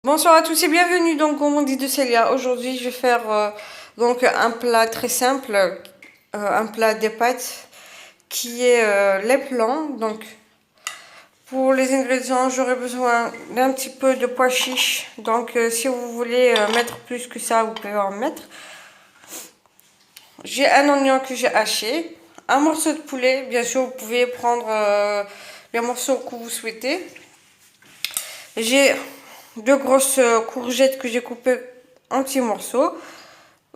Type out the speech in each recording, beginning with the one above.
Bonsoir à tous et bienvenue donc au Monde de Célia. Aujourd'hui je vais faire donc un plat très simple, un plat des pâtes qui est les plans. Donc pour les ingrédients j'aurai besoin d'un petit peu de pois chiches. Donc si vous voulez mettre plus que ça vous pouvez en mettre. J'ai un oignon que j'ai haché, un morceau de poulet, bien sûr vous pouvez prendre les morceaux que vous souhaitez. J'ai deux grosses courgettes que j'ai coupées en petits morceaux.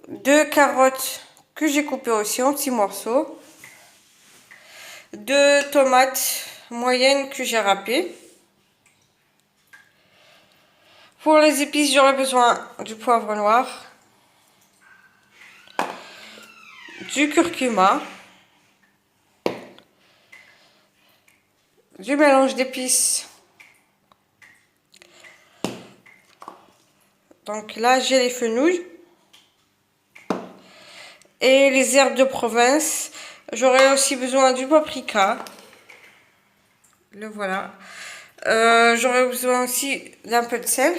Deux carottes que j'ai coupées aussi en petits morceaux. Deux tomates moyennes que j'ai râpées. Pour les épices, j'aurai besoin du poivre noir, du curcuma, du mélange d'épices. Donc là, j'ai les fenouils et les herbes de province. J'aurai aussi besoin du paprika. Le voilà. J'aurai besoin aussi d'un peu de sel.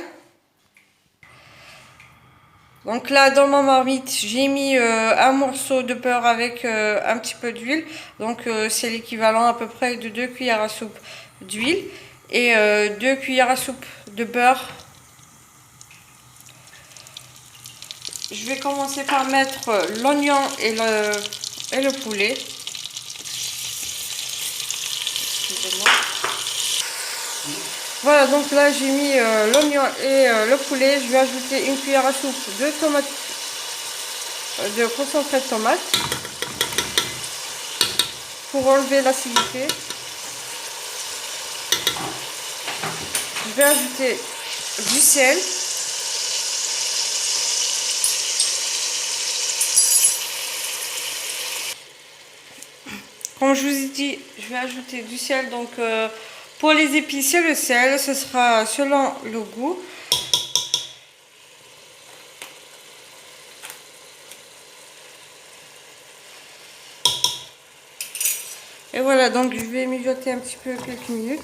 Donc là, dans ma marmite, j'ai mis un morceau de beurre avec un petit peu d'huile. Donc c'est l'équivalent à peu près de 2 cuillères à soupe d'huile et 2 cuillères à soupe de beurre. Je vais commencer par mettre l'oignon et le poulet. Excusez-moi. Voilà, donc là j'ai mis l'oignon et le poulet. Je vais ajouter une cuillère à soupe de tomates, de concentré de tomate pour enlever l'acidité. Je vais ajouter du sel. Comme je vous ai dit, je vais ajouter du sel. Donc pour les épices et le sel, ce sera selon le goût. Et voilà, donc je vais mijoter un petit peu quelques minutes.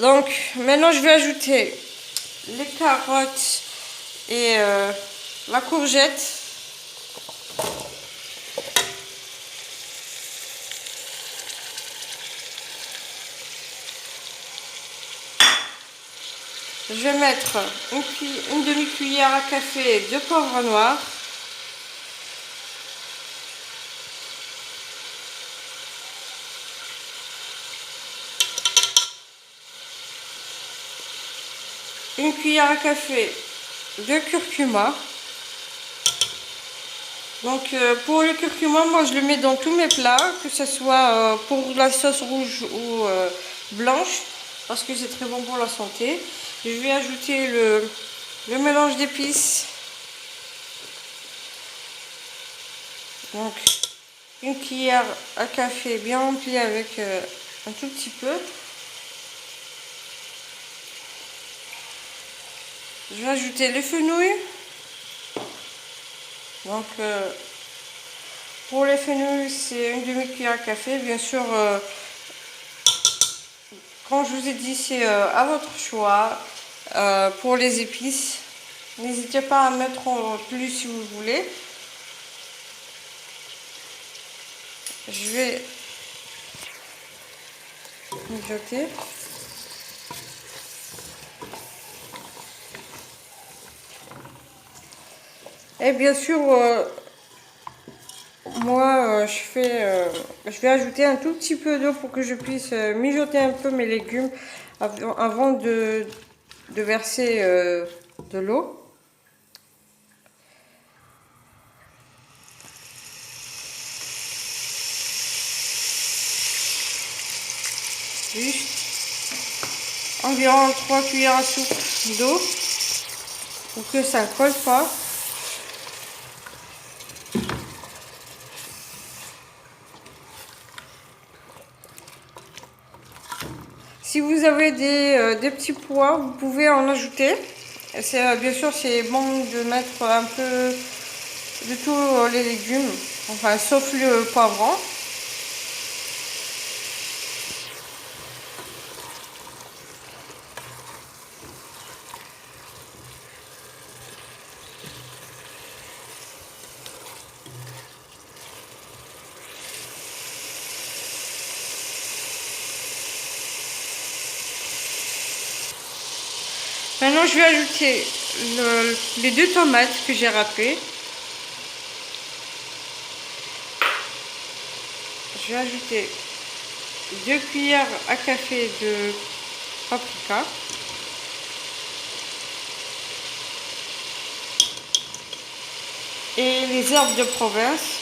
Donc maintenant je vais ajouter les carottes et la courgette. Je vais mettre une demi-cuillère à café de poivre noir. Une cuillère à café de curcuma. Donc pour le curcuma, moi je le mets dans tous mes plats, que ce soit pour la sauce rouge ou blanche, parce que c'est très bon pour la santé. Je vais ajouter le mélange d'épices. Donc une cuillère à café bien remplie avec un tout petit peu. Je vais ajouter les fenouils. Donc pour les fenouils, c'est une demi-cuillère à café. Bien sûr, comme je vous ai dit, c'est à votre choix. Pour les épices, n'hésitez pas à mettre en plus si vous voulez. Je vais mijoter. Et bien sûr, moi, je vais ajouter un tout petit peu d'eau pour que je puisse mijoter un peu mes légumes avant de verser de l'eau. Juste environ 3 cuillères à soupe d'eau pour que ça ne colle pas. Si vous avez des petits pois, vous pouvez en ajouter. Bien sûr, c'est bon de mettre un peu de tous les légumes, enfin sauf le poivron. Maintenant, je vais ajouter les 2 tomates que j'ai râpées. Je vais ajouter 2 cuillères à café de paprika. Et les herbes de province.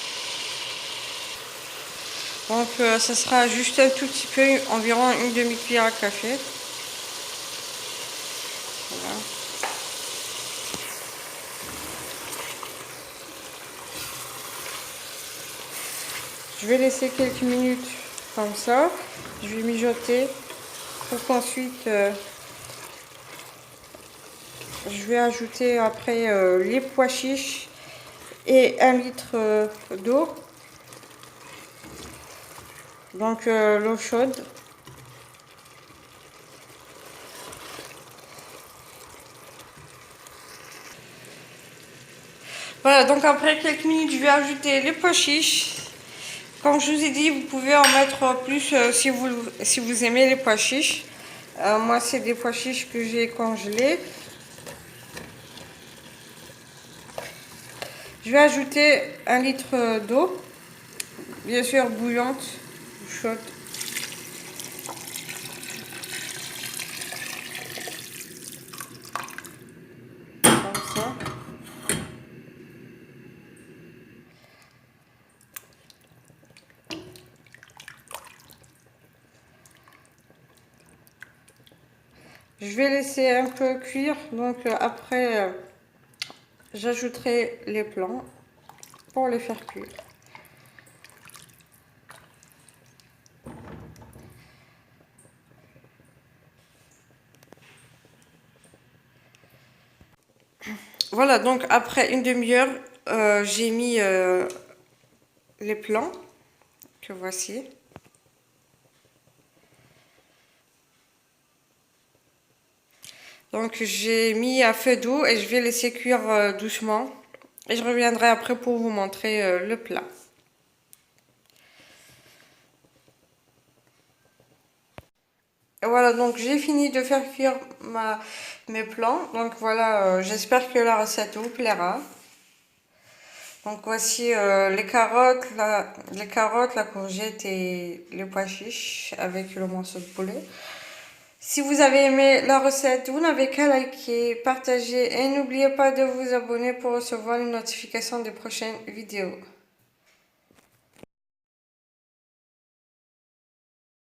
Donc, ça sera juste un tout petit peu, environ une demi-cuillère à café. Voilà. Je vais laisser quelques minutes comme ça. Je vais mijoter pour qu'ensuite je vais ajouter après les pois chiches et 1 litre d'eau. Donc l'eau chaude. Voilà, donc après quelques minutes, je vais ajouter les pois chiches. Comme je vous ai dit, vous pouvez en mettre plus si vous aimez les pois chiches. Moi, c'est des pois chiches que j'ai congelés. Je vais ajouter 1 litre d'eau, bien sûr bouillante, chaude. Comme ça. Je vais laisser un peu cuire, donc après j'ajouterai les plants pour les faire cuire. Voilà, donc après une demi-heure, j'ai mis les plants que voici. Donc j'ai mis à feu doux et je vais laisser cuire doucement. Et je reviendrai après pour vous montrer le plat. Et voilà, donc j'ai fini de faire cuire mes plants. Donc voilà, j'espère que la recette vous plaira. Donc voici les carottes, la courgette et les pois chiches avec le morceau de poulet. Si vous avez aimé la recette, vous n'avez qu'à liker, partager et n'oubliez pas de vous abonner pour recevoir les notifications des prochaines vidéos.